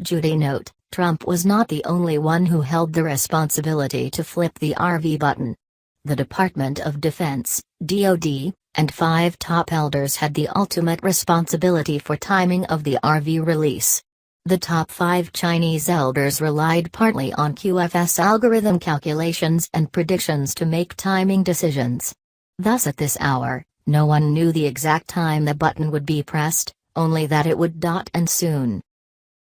Judy note, Trump was not the only one who held the responsibility to flip the RV button. The Department of Defense, DoD, and 5 top elders had the ultimate responsibility for timing of the RV release. The top 5 Chinese elders relied partly on QFS algorithm calculations and predictions to make timing decisions. Thus at this hour, no one knew the exact time the button would be pressed, only that it would and soon.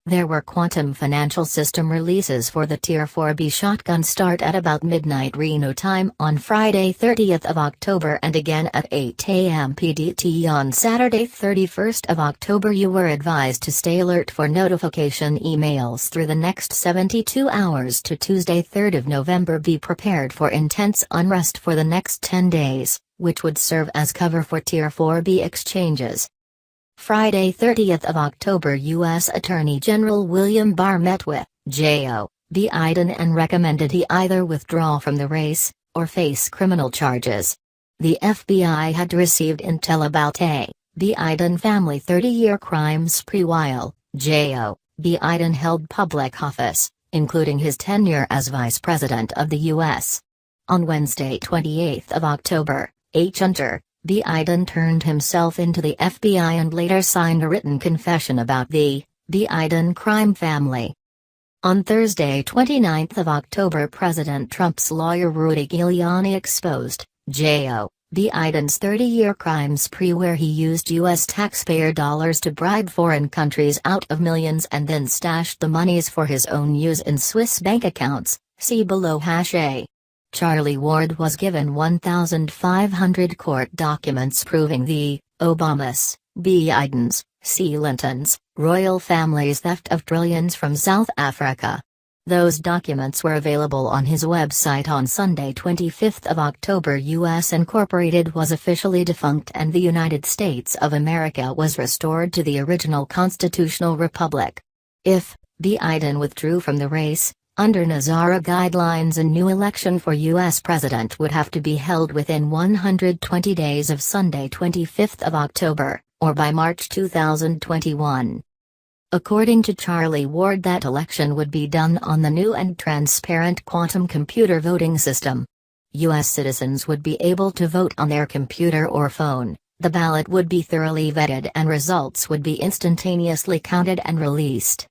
There were quantum financial system releases for the Tier 4B shotgun start at about midnight Reno time on Friday 30th of October and again at 8 a.m. PDT on Saturday 31st of October. You were advised to stay alert for notification emails through the next 72 hours to Tuesday 3rd of November. Be prepared for intense unrest for the next 10 days, which would serve as cover for Tier 4B exchanges. Friday 30th of October, U.S. Attorney General William Barr met with Joe Biden and recommended he either withdraw from the race, or face criminal charges. The FBI had received intel about a Biden family 30-year crime spree while Joe Biden held public office, including his tenure as Vice President of the U.S. On Wednesday 28th of October, Hunter Biden turned himself into the FBI and later signed a written confession about the Biden crime family. On Thursday 29th of October, President Trump's lawyer Rudy Giuliani exposed Joe Biden's 30-year crime spree where he used U.S. taxpayer dollars to bribe foreign countries out of millions and then stashed the monies for his own use in Swiss bank accounts, see below #A. Charlie Ward was given 1,500 court documents proving the Obamas, Bidens, Clintons, royal family's theft of trillions from South Africa. Those documents were available on his website on Sunday 25th of October. U.S. Incorporated was officially defunct and the United States of America was restored to the original constitutional republic. If Biden withdrew from the race, under Nazara guidelines, a new election for U.S. president would have to be held within 120 days of Sunday 25th of October, or by March 2021. According to Charlie Ward, that election would be done on the new and transparent quantum computer voting system. U.S. citizens would be able to vote on their computer or phone, the ballot would be thoroughly vetted and results would be instantaneously counted and released.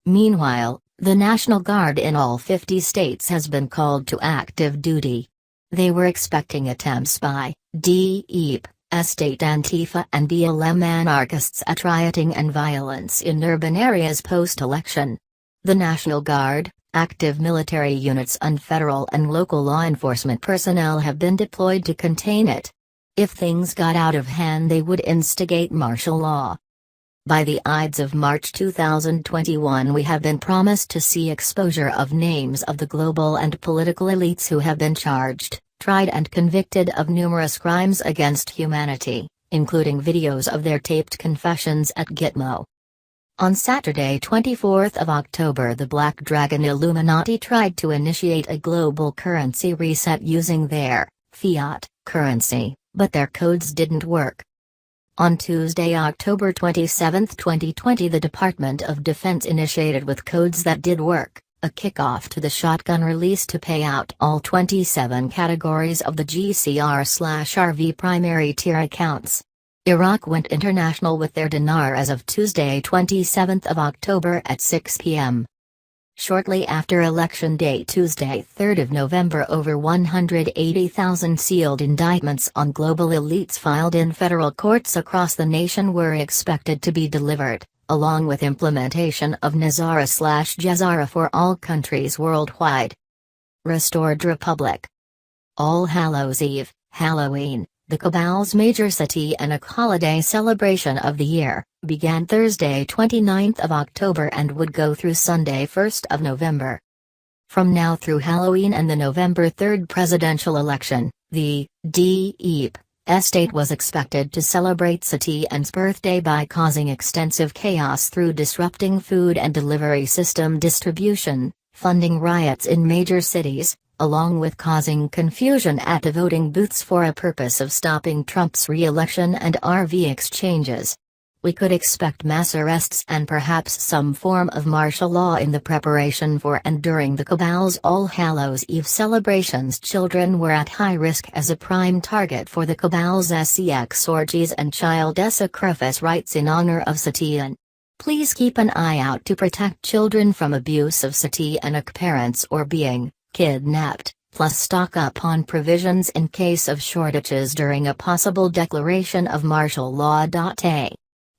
Meanwhile, the National Guard in all 50 states has been called to active duty. They were expecting attempts by DEP, state Antifa and BLM anarchists at rioting and violence in urban areas post-election. The National Guard, active military units and federal and local law enforcement personnel have been deployed to contain it. If things got out of hand, they would instigate martial law. By the Ides of March 2021 we have been promised to see exposure of names of the global and political elites who have been charged, tried and convicted of numerous crimes against humanity, including videos of their taped confessions at Gitmo. On Saturday 24th of October, the Black Dragon Illuminati tried to initiate a global currency reset using their fiat currency, but their codes didn't work. On Tuesday, October 27, 2020, the Department of Defense initiated with codes that did work, a kickoff to the shotgun release to pay out all 27 categories of the GCR/RV primary tier accounts. Iraq went international with their dinar as of Tuesday 27 of October at 6 p.m. Shortly after Election Day Tuesday 3 of November, over 180,000 sealed indictments on global elites filed in federal courts across the nation were expected to be delivered, along with implementation of Nazara/Jazara for all countries worldwide. Restored Republic. All Hallows Eve, Halloween, the Cabal's major satanic holiday celebration of the year, began Thursday 29 of October and would go through Sunday 1 of November. From now through Halloween and the November 3 presidential election, the DEP estate was expected to celebrate Satian's birthday by causing extensive chaos through disrupting food and delivery system distribution, funding riots in major cities, along with causing confusion at the voting booths for a purpose of stopping Trump's re-election and RV exchanges. we could expect mass arrests and perhaps some form of martial law in the preparation for and during the cabal's All Hallows Eve celebrations. Children were at high risk as a prime target for the cabal's sex orgies and child sacrifice rites in honor of Satian. Please keep an eye out to protect children from abuse of Satanic parents or being kidnapped, plus stock up on provisions in case of shortages during a possible declaration of martial law. A.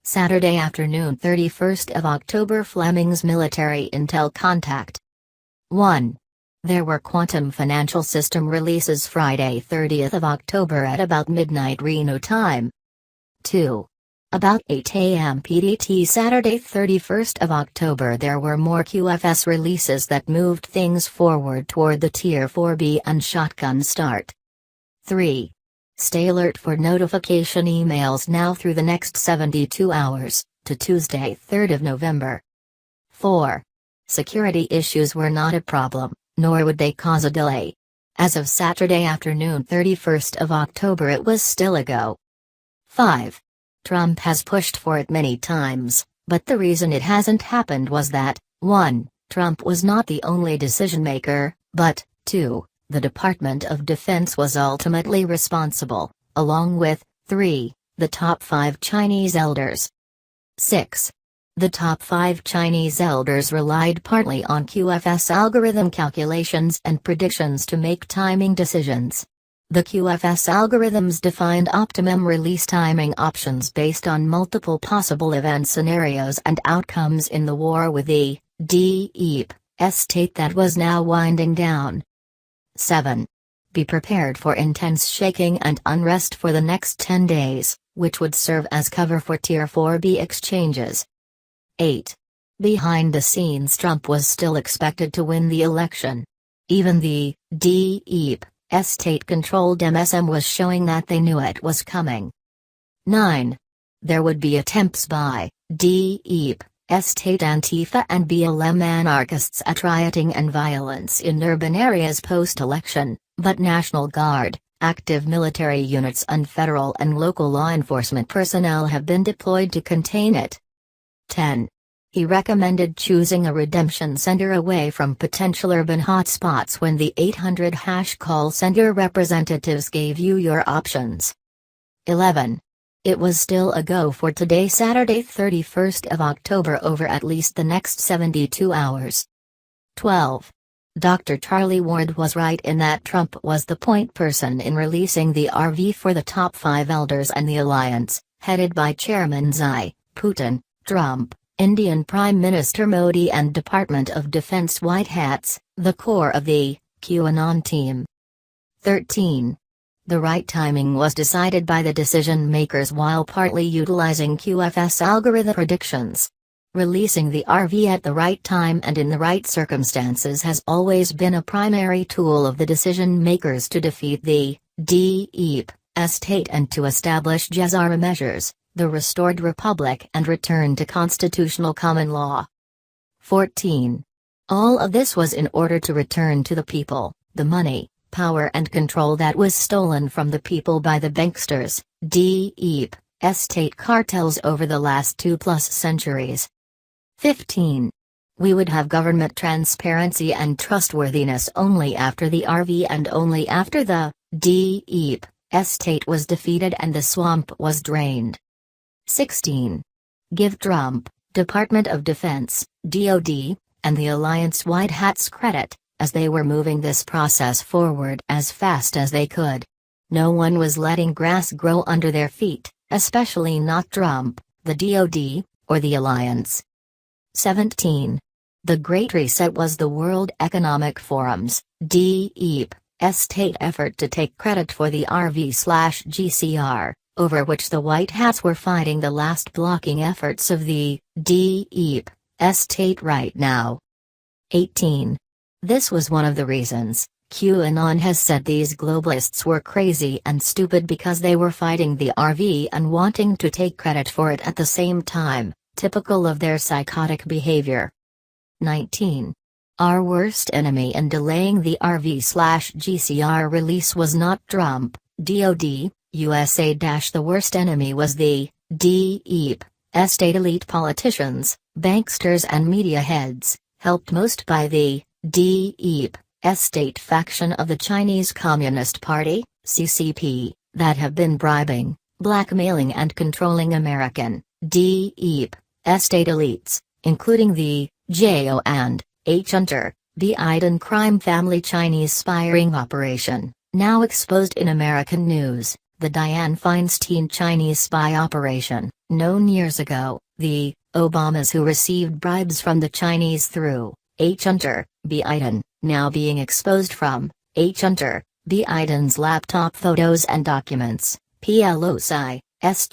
Saturday afternoon 31st of October. Fleming's military intel contact. 1. There were quantum financial system releases Friday 30th of October at about midnight Reno time. 2. About 8 a.m. PDT Saturday 31st of October there were more QFS releases that moved things forward toward the Tier 4B and shotgun start. 3. Stay alert for notification emails now through the next 72 hours, to Tuesday 3rd of November. 4. Security issues were not a problem, nor would they cause a delay. As of Saturday afternoon 31st of October it was still a go. 5. Trump has pushed for it many times, but the reason it hasn't happened was that, 1. Trump was not the only decision maker, but, 2. The Department of Defense was ultimately responsible, along with, 3. The top 5 Chinese elders. 6. The top 5 Chinese elders relied partly on QFS algorithm calculations and predictions to make timing decisions. The QFS algorithms defined optimum release timing options based on multiple possible event scenarios and outcomes in the war with the deep state that was now winding down. 7. Be prepared for intense shaking and unrest for the next 10 days, which would serve as cover for Tier 4B exchanges. 8. Behind the scenes Trump was still expected to win the election. Even the deep state-controlled MSM was showing that they knew it was coming. 9. There would be attempts by deep state Antifa and BLM anarchists at rioting and violence in urban areas post-election, but National Guard, active military units and federal and local law enforcement personnel have been deployed to contain it. 10. He recommended choosing a redemption center away from potential urban hotspots when the 800 call center representatives gave you your options. 11. It was still a go for today Saturday 31st of October over at least the next 72 hours. 12. Dr. Charlie Ward was right in that Trump was the point person in releasing the RV for the top 5 elders and the alliance, headed by Chairman Xi, Putin, Trump, Indian Prime Minister Modi and Department of Defense white hats, the core of the QAnon team. 13. The right timing was decided by the decision makers while partly utilizing QFS algorithm predictions. Releasing the RV at the right time and in the right circumstances has always been a primary tool of the decision makers to defeat the deep state and to establish Jezara measures, the restored republic and return to constitutional common law. 14. All of this was in order to return to the people, the money, power and control that was stolen from the people by the banksters, deep state cartels over the last 2+ centuries. 15. We would have government transparency and trustworthiness only after the RV and only after the deep state was defeated and the swamp was drained. 16. Give Trump, Department of Defense, DoD, and the Alliance white hats credit, as they were moving this process forward as fast as they could. No one was letting grass grow under their feet, especially not Trump, the DoD, or the Alliance. 17. The Great Reset was the World Economic Forum's deep state effort to take credit for the RV/GCR, over which the White Hats were fighting the last blocking efforts of the deep state right now. 18. This was one of the reasons QAnon has said these globalists were crazy and stupid because they were fighting the RV and wanting to take credit for it at the same time, typical of their psychotic behavior. 19. Our worst enemy in delaying the RV/GCR release was not Trump, DoD, USA. The worst enemy was the deep estate elite politicians, banksters and media heads, helped most by the deep estate faction of the Chinese Communist Party, CCP, that have been bribing, blackmailing and controlling American deep estate elites, including the J.O. and H. Hunter Biden crime family Chinese spy ring operation, now exposed in American news. The Dianne Feinstein Chinese spy operation, known years ago, the Obamas who received bribes from the Chinese through H. Hunter Biden, now being exposed from H. Hunter Biden's laptop photos and documents. PLOSI,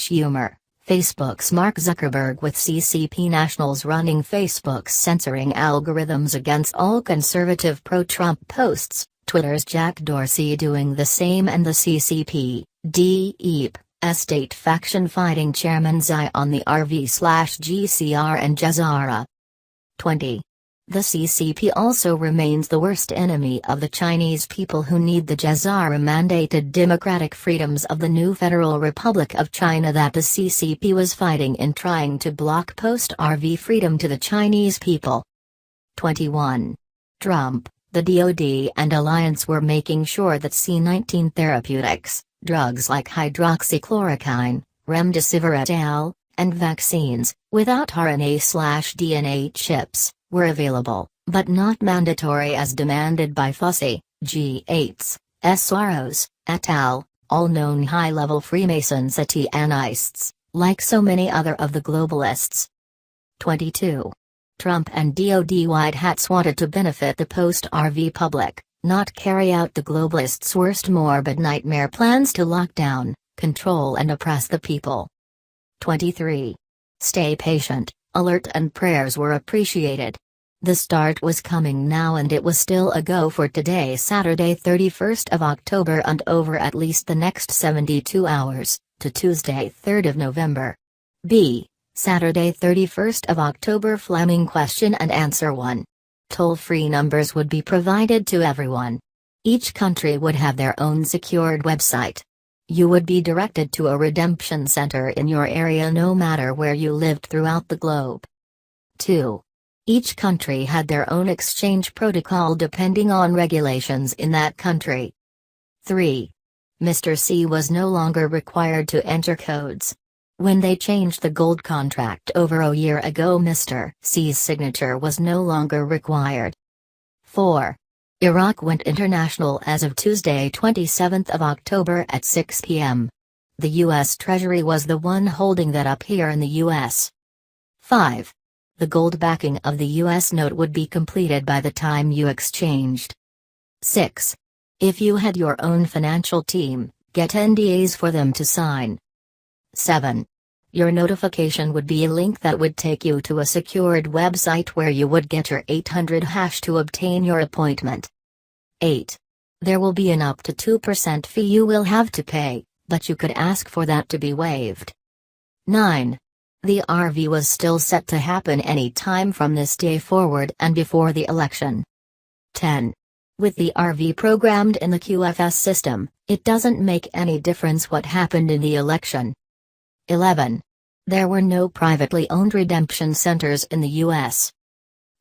humor. Facebook's Mark Zuckerberg with CCP nationals running Facebook's censoring algorithms against all conservative pro-Trump posts, Twitter's Jack Dorsey doing the same and the CCP, deep estate faction fighting Chairman Xi on the RV/GCR and Jazara. 20. The CCP also remains the worst enemy of the Chinese people who need the Jazara-mandated democratic freedoms of the new Federal Republic of China that the CCP was fighting in trying to block post-RV freedom to the Chinese people. 21. Trump, the DoD and Alliance were making sure that C-19 therapeutics, drugs like hydroxychloroquine, remdesivir et al., and vaccines, without RNA/DNA chips, were available, but not mandatory as demanded by Fossey, G8s, SROs, et al., all known high-level Freemasons Atianists, like so many other of the globalists. 22. Trump and DoD white hats wanted to benefit the post-RV public, not carry out the globalists' worst morbid nightmare plans to lock down, control and oppress the people. 23. Stay patient, alert and prayers were appreciated. The start was coming now and it was still a go for today Saturday 31st of October and over at least the next 72 hours, to Tuesday 3rd of November. B. Saturday 31st of October Fleming question and answer 1. Toll-free numbers would be provided to everyone. Each country would have their own secured website. You would be directed to a redemption center in your area no matter where you lived throughout the globe. 2. Each country had their own exchange protocol depending on regulations in that country. 3. Mr. C was no longer required to enter codes. When they changed the gold contract over a year ago, Mr. C's signature was no longer required. 4. Iraq went international as of Tuesday 27th of October at 6 p.m. The U.S. Treasury was the one holding that up here in the U.S. 5. The gold backing of the U.S. note would be completed by the time you exchanged. 6. If you had your own financial team, get NDAs for them to sign. 7. Your notification would be a link that would take you to a secured website where you would get your 800 hash to obtain your appointment. 8. There will be an up to 2% fee you will have to pay, but you could ask for that to be waived. 9. The RV was still set to happen any time from this day forward and before the election. 10. With the RV programmed in the QFS system, it doesn't make any difference what happened in the election. 11. There were no privately owned redemption centers in the U.S.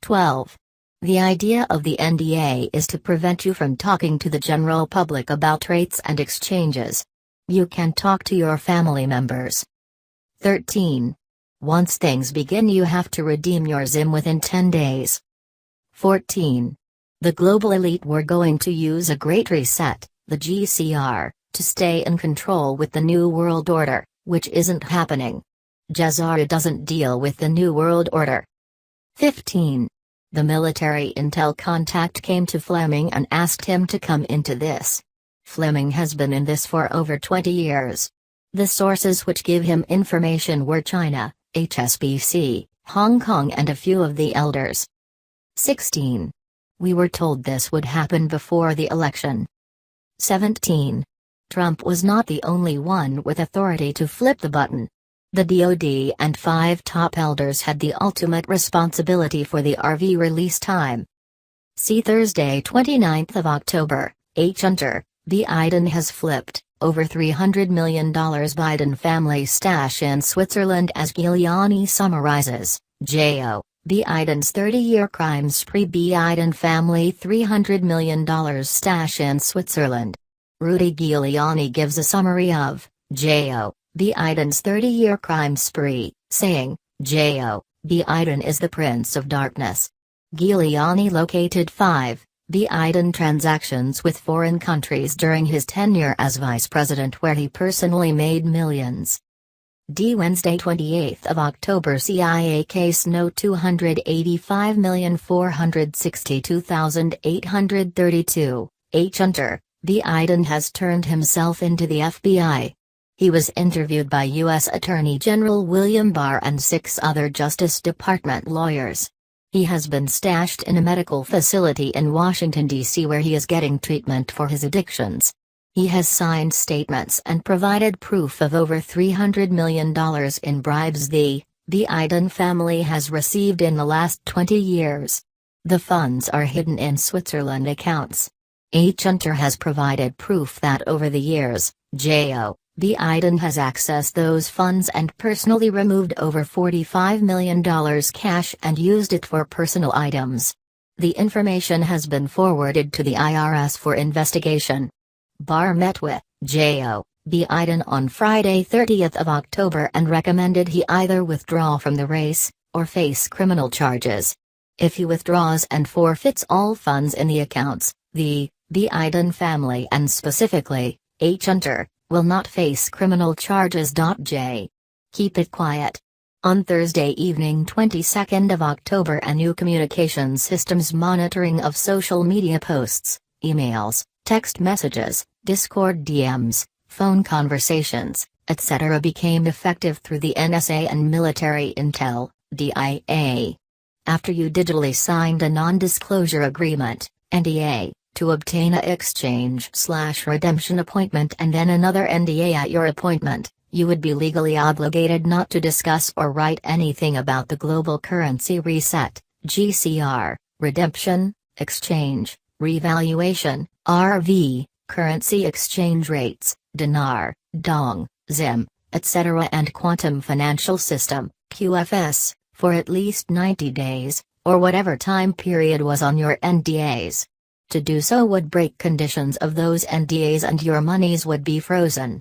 12. The idea of the NDA is to prevent you from talking to the general public about rates and exchanges. You can talk to your family members. 13. Once things begin, you have to redeem your ZIM within 10 days. 14. The global elite were going to use a Great Reset, the GCR, to stay in control with the New World Order, which isn't happening. Jazara doesn't deal with the New World Order. 15. The military intel contact came to Fleming and asked him to come into this. Fleming has been in this for over 20 years. The sources which give him information were China, HSBC, Hong Kong and a few of the elders. 16. We were told this would happen before the election. 17. Trump was not the only one with authority to flip the button. The DoD and 5 top elders had the ultimate responsibility for the RV release time. See Thursday 29th of October, H. Hunter Biden has flipped, over $300 million Biden family stash in Switzerland. As Giuliani summarizes, J.O. Biden's 30-year crime spree. Biden family $300 million stash in Switzerland. Rudy Giuliani gives a summary of J.O. Biden's 30-year crime spree, saying, J.O. Biden is the Prince of Darkness. Giuliani located 5 Biden transactions with foreign countries during his tenure as vice president where he personally made millions. Wednesday 28 October CIA Case No. 285,462,832, H. Hunter, Biden has turned himself into the FBI. He was interviewed by U.S. Attorney General William Barr and 6 other Justice Department lawyers. He has been stashed in a medical facility in Washington, D.C. where he is getting treatment for his addictions. He has signed statements and provided proof of over $300 million in bribes the Biden family has received in the last 20 years. The funds are hidden in Switzerland accounts. H. Hunter has provided proof that over the years, J.O. Biden has accessed those funds and personally removed over $45 million cash and used it for personal items. The information has been forwarded to the IRS for investigation. Barr met with J.O. Biden on Friday 30 October and recommended he either withdraw from the race, or face criminal charges. If he withdraws and forfeits all funds in the accounts, the Biden family and specifically, H. Hunter, will not face criminal charges. J. Keep it quiet. On Thursday evening 22 October, a new communication systems monitoring of social media posts, emails, text messages, Discord DMs, phone conversations, etc. became effective through the NSA and Military Intel, DIA. After you digitally signed a non-disclosure agreement, NDA, to obtain a exchange/redemption appointment and then another NDA at your appointment, you would be legally obligated not to discuss or write anything about the global currency reset, GCR, redemption, exchange, revaluation, RV, currency exchange rates, dinar, dong, zim, etc. and quantum financial system, QFS, for at least 90 days, or whatever time period was on your NDAs. To do so would break conditions of those NDAs and your monies would be frozen.